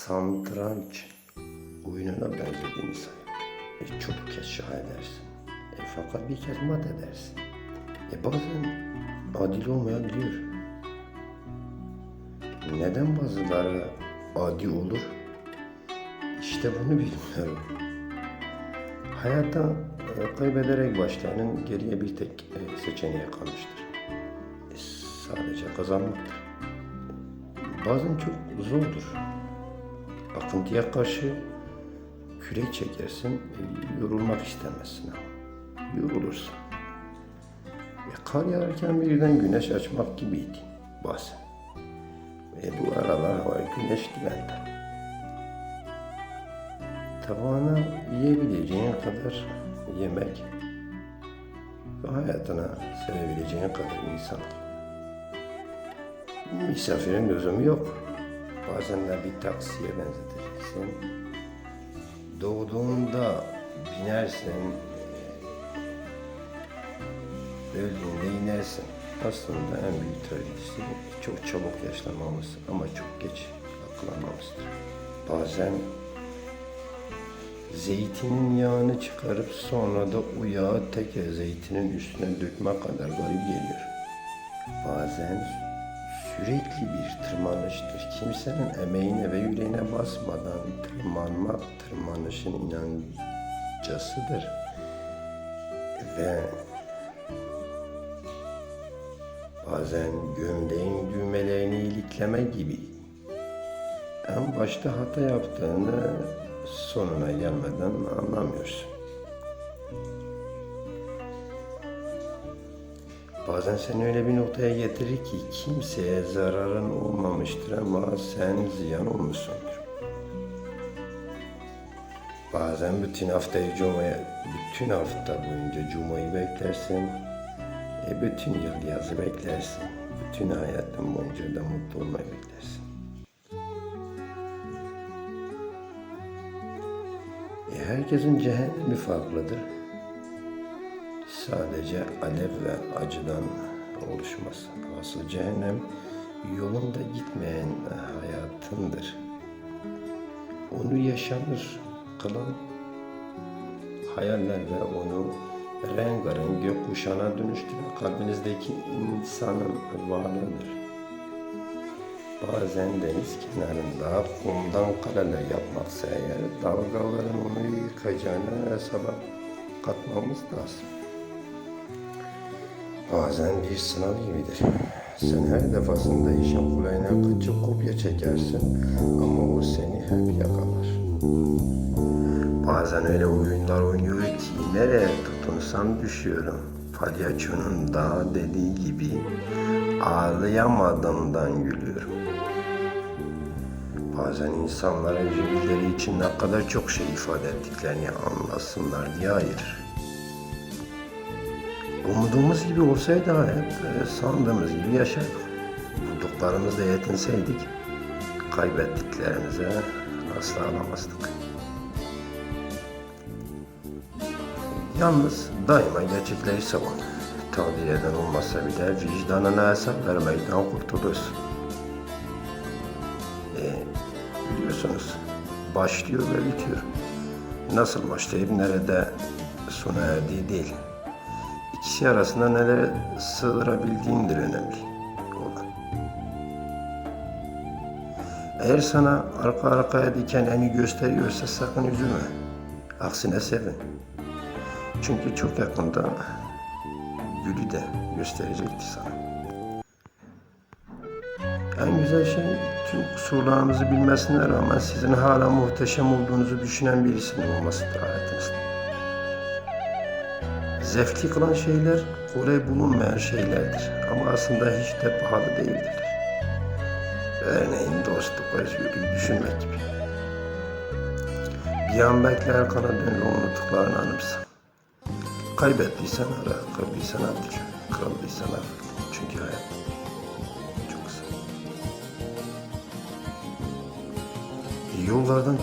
Satranç oyununa benzediğini say. Çok kez şah edersin. Fakat bir kez mat edersin. Bazen adil olmayabiliyor. Neden bazıları adil olur? İşte bunu bilmiyorum. Hayatta kaybederek başlayanın geriye bir tek seçeneği kalmıştır. Sadece kazanmaktır. Bazen çok zordur. Akıntıya karşı kürek çekersin, yorulmak istemezsin ama yorulursun. Kar yağarken birden güneş açmak gibiydi bazen. Bu aralar hava güneş güvende. Tabağına yiyebileceğin kadar yemek ve hayatına sevebileceğin kadar insan. Misafirin lüzumu yok. Bazen de bir taksiye benzeteceksin. Doğduğunda binersin, öldüğünde inersin. Aslında en büyük trajedisi çok çabuk yaşlanmamız ama çok geç akıllanmamızdır. Bazen zeytinin yağını çıkarıp sonra da o yağı tekrar zeytinin üstüne dökme kadar garip geliyor. Bazen sürekli bir tırmanıştır. Kimsenin emeğine ve yüreğine basmadan tırmanmak tırmanışın inancasıdır. Ve bazen gömleğin düğmelerini ilikleme gibi. En başta hata yaptığını sonuna gelmeden anlamıyorsun. Bazen seni öyle bir noktaya getirir ki kimseye zararın olmamıştır ama sen ziyan olmuşsundur. Bazen bütün hafta boyunca Cuma'yı beklersin. Bütün yıl yazı beklersin. Bütün hayatın boyunca da mutlu olmayı beklersin. Herkesin cehennemi farklıdır. Sadece alev ve acıdan oluşmaz. Asıl cehennem yolunda gitmeyen hayatındır. Onu yaşanır kılan hayaller ve onu rengarenk gökkuşağına dönüştüren kalbinizdeki insanın varlığıdır. Bazen deniz kenarında kumdan kaleler yapmaksa eğer dalgaların onu yıkacağını hesaba katmamız lazım. Bazen bir sınav gibidir. Sen her defasında işin kolayına kaçıp kopya çekersin ama o seni hep yakalar. Bazen öyle oyunlar oynuyor ki nereye tutunsam düşüyorum. Palyaçonun da dediği gibi ağlayamadığımdan gülüyorum. Bazen insanlara birbirleri için ne kadar çok şey ifade ettiklerini anlasınlar diye ayırır. Umduğumuz gibi olsaydı hayat, sandığımız gibi yaşardık. Bulduklarımızla yetinseydik, kaybettiklerimize asla alamazdık. Yalnız daima gerçekleri savun. Takdir eden olmasa bile vicdanına hesap vermekten kurtulursun. Biliyorsunuz, başlıyor ve bitiyor. Nasıl başlayıp nerede sona erdiği değil. İkisi arasında nelere sığdırabildiğindir önemli olan. Eğer sana arka arkaya dikenlerini gösteriyorsa sakın üzülme. Aksine sevin. Çünkü çok yakında gülü de gösterecektir sana. En güzel şey tüm kusurlarınızı bilmesine rağmen sizin hala muhteşem olduğunuzu düşünen birisinin olmasıdır hayatınızda. Zevkli kılan şeyler kolay bulunmayan şeylerdir ama aslında hiç de pahalı değildir. Örneğin dostluk, özgürlüğü düşünmek gibi. Bir an bekle arkana dön ve unuttuklarını anımsa. Kaybettiysen ara, kırdıysan artık, kırıldıysan affet. Çünkü hayat çok kısa. Yollardan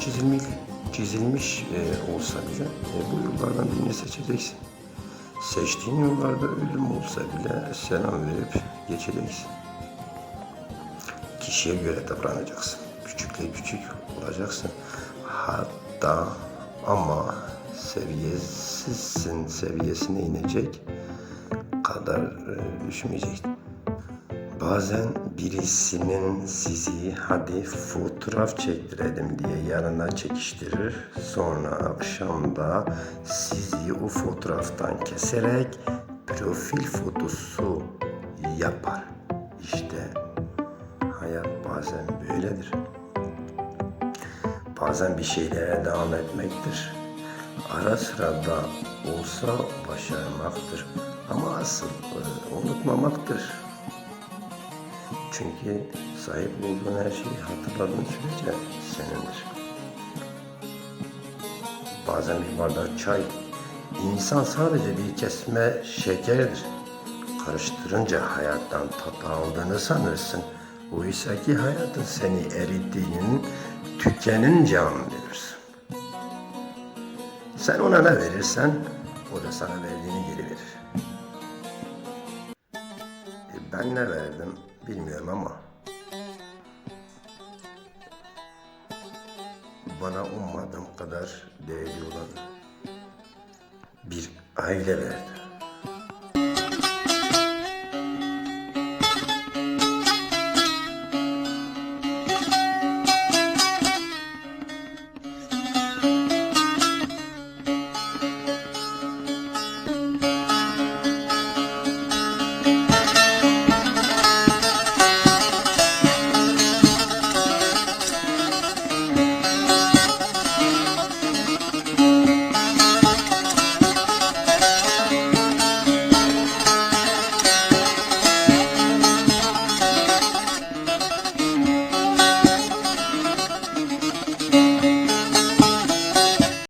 çizilmiş olsa bile bu yollardan birini seçeceksin. Seçtiğin yollarda ölüm olsa bile selam verip geçeceksin. Kişiye göre davranacaksın. Küçükle küçük olacaksın. Hatta ama seviyesizsin seviyesine inecek kadar düşmeyecek. Bazen birisinin sizi hadi fotoğraf çektirelim diye yanına çekiştirir. Sonra akşamda sizi o fotoğraftan keserek profil fotosu yapar. İşte hayat bazen böyledir. Bazen bir şeylere devam etmektir. Ara sıra da olsa başarmaktır. Ama asıl unutmamaktır. Çünkü sahip olduğun her şeyi hatırladığın sürece senindir. Bazen bir bardak çay, insan sadece bir kesme şekerdir. Karıştırınca hayattan tat aldığını sanırsın. Oysa ki hayatın seni erittiğinin tükenince anlıyorsun. Sen ona ne verirsen, o da sana verdiğini geri verir. Ben ne verdim bilmiyorum ama bana ummadığım kadar değerli olan bir aile verdi.